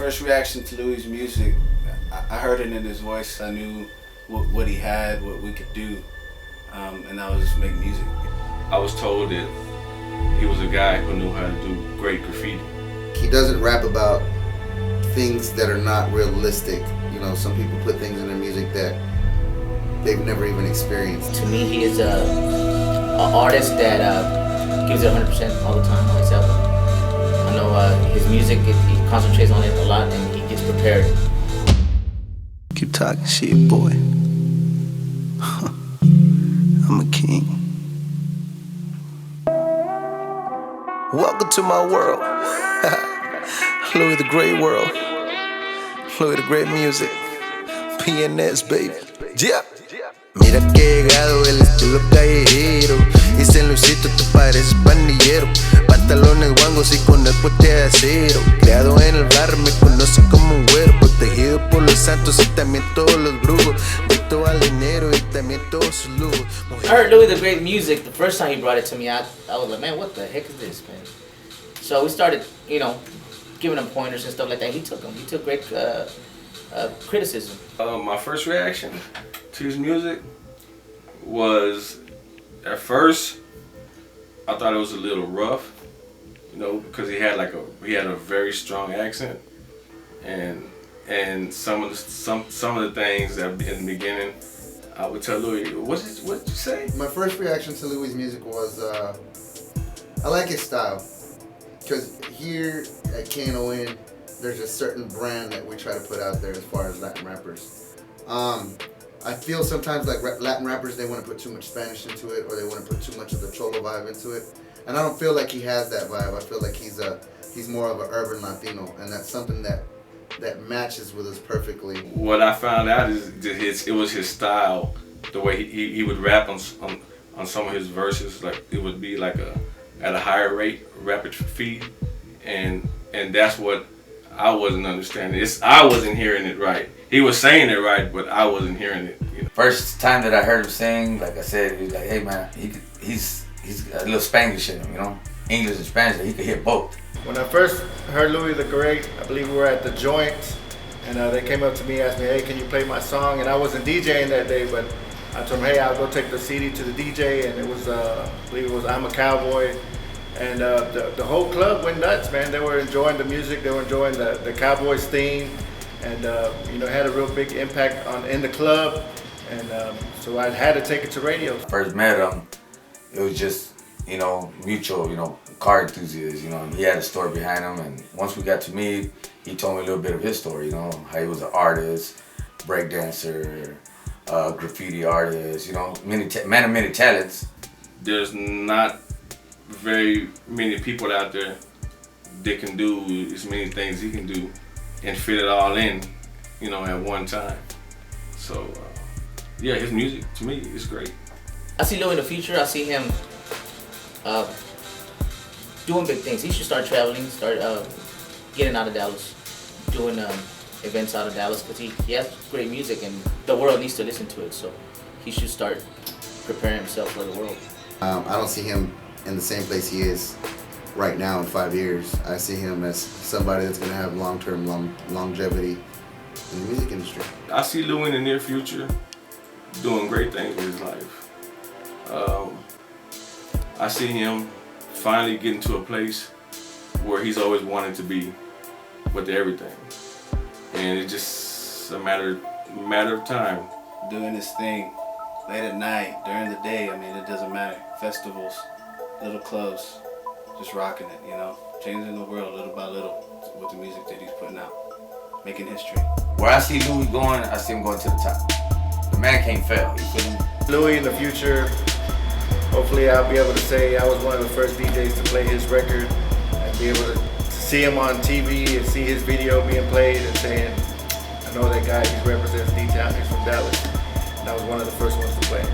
first reaction to Louis' music, I heard it in his voice. I knew what he had, what we could do, and I was just make music. I was told that he was a guy who knew how to do great graffiti. He doesn't rap about things that are not realistic. You know, some people put things in their music that they've never even experienced. To me, he is an artist that gives it 100% all the time on his album. I know his music, he concentrates on it a lot and he gets prepared. Keep talking shit, boy. I'm a king. Welcome to my world. Lui The Great world. Lui The Great music. PNS, baby. Yeah. Mira que llegado el estilo callejero. Dice Luisito, tú pareces pandillero. Pantalones guangos y con el puente de acero. Creado en el barrio, me conocen como un güero. Protegido por los santos y también todos los brujos. Dicto al dinero y también todos sus lujos. I heard Lui The Great music the first time he brought it to me. I was like, man, what the heck is this, man? So we started, you know, giving him pointers and stuff like that. He took great criticism. My first reaction to his music was, at first, I thought it was a little rough, you know, because he had a very strong accent, and some of the things that in the beginning, I would tell Louis, what did you say? My first reaction to Louis' music was, I like his style, because here at KNON, there's a certain brand that we try to put out there as far as Latin rappers. I feel sometimes like Latin rappers, they want to put too much Spanish into it, or they want to put too much of the Cholo vibe into it. And I don't feel like he has that vibe. I feel like he's more of an urban Latino, and that's something that matches with us perfectly. What I found out is that it was his style, the way he would rap on some of his verses. Like it would be like at a higher rate, rapid feed, and that's what I wasn't understanding. I wasn't hearing it right. He was saying it right, but I wasn't hearing it. You know? First time that I heard him sing, like I said, he was like, hey man, he's a little Spanglish in him, you know? English and Spanish, he could hit both. When I first heard Lui The Great, I believe we were at the joint, and they came up to me and asked me, hey, can you play my song? And I wasn't DJing that day, but I told them, hey, I'll go take the CD to the DJ, and it was, I believe it was I'm a Cowboy. And the whole club went nuts, man. They were enjoying the music, they were enjoying the Cowboys theme, and you know, had a real big impact in the club. And so I had to take it to radio. First met him, it was just, you know, mutual, you know, car enthusiast, you know. He had a story behind him, and once we got to meet, he told me a little bit of his story, you know, how he was an artist, breakdancer, graffiti artist, you know, man of many talents. There's not very many people out there that can do as many things he can do and fit it all in, you know, at one time. So yeah, his music to me is great. I see Lui in the future. I see him doing big things. He should start traveling, start getting out of Dallas, doing events out of Dallas, because he has great music and the world needs to listen to it. So he should start preparing himself for the world. I don't see him in the same place he is right now in 5 years. I see him as somebody that's going to have long-term longevity in the music industry. I see Lui in the near future doing great things with his life. I see him finally getting to a place where he's always wanted to be with everything. And it's just a matter of time. Doing this thing late at night, during the day, I mean, it doesn't matter. Festivals, little clubs, just rocking it, you know? Changing the world little by little with the music that he's putting out, making history. Where I see Louis going, I see him going to the top. The man can't fail, you feel me? Lui in the future, hopefully I'll be able to say I was one of the first DJs to play his record and be able to see him on TV and see his video being played and saying, I know that guy, he represents D-Town, he's from Dallas. And I was one of the first ones to play.